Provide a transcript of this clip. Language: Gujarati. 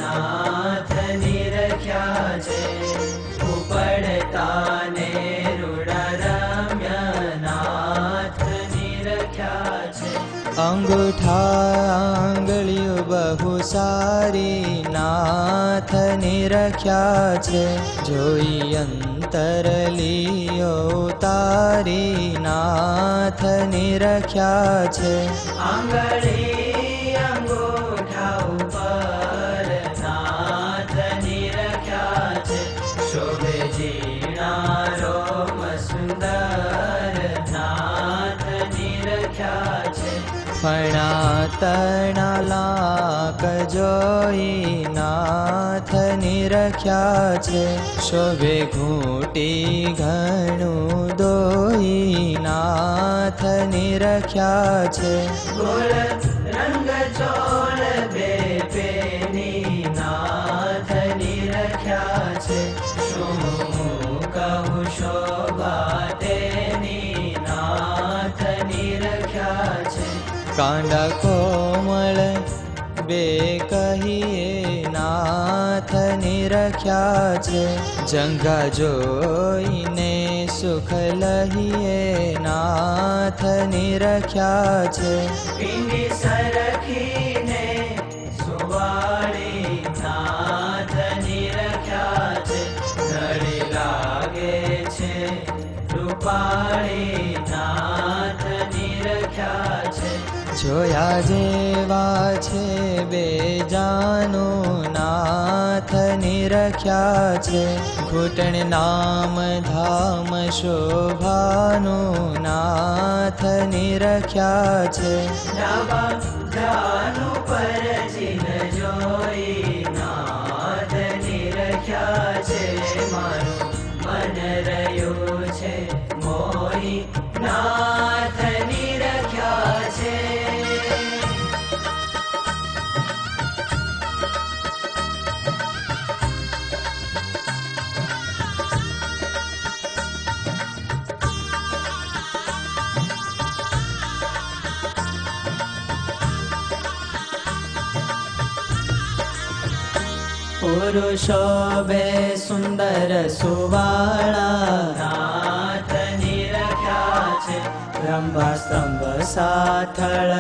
નાથ નિરખ્યા છે. ઉપડતા ને રૂડા રમ્ય નાથ નિરખ્યા છે. અંગૂઠા આંગળીઓ બહુ સારી નાથ નિરખ્યા છે. જોઈ અંતરલીઓ તારી નાથ નિરખ્યા છે. આંગળી અંગૂઠા ઉપર નાથ નિરખ્યા છે. શોભે ઝીણા રોમ સુંદર નાથ નિરખ્યા છે. ફણા તણા લાક જોઈ નાથ નિરખ્યા છે. શોભે ઘૂંટી ઘણું દોઈ નાથ નિરખ્યા છે. ગોળ રંગ ચોળ બે પેની નાથ નિરખ્યા છે. શું કહું શોભા તેની નાથ નિરખ્યા છે. કાંડા કોમળ બે કહીએ નાથ નિરખ્યા છે. જંઘા જોઈને સુખ લહીએ નાથ નિરખ્યા છે. પીંડી સરખીને સુવાળી નાથ નિરખ્યા છે. નળી લાગે છે રૂપાળી નાથ નિરખ્યા છે. જોયા જેવા છે બે જાનું નાથ નિરખ્યા છે. ઘૂંટણ નામ ધામ શોભાનું નાથ નિરખ્યા છે. ડાબા જાનું પર ચિહ્ન જોઈ નાથ નિરખ્યા છે. મારું મન રહ્યું છે મોહી નાથ નિરખ્યા છે. પુરુષો બે સુંદર સુવાળા નાથ નિરખ્યા છે. રંભા સ્તંભ સાથળ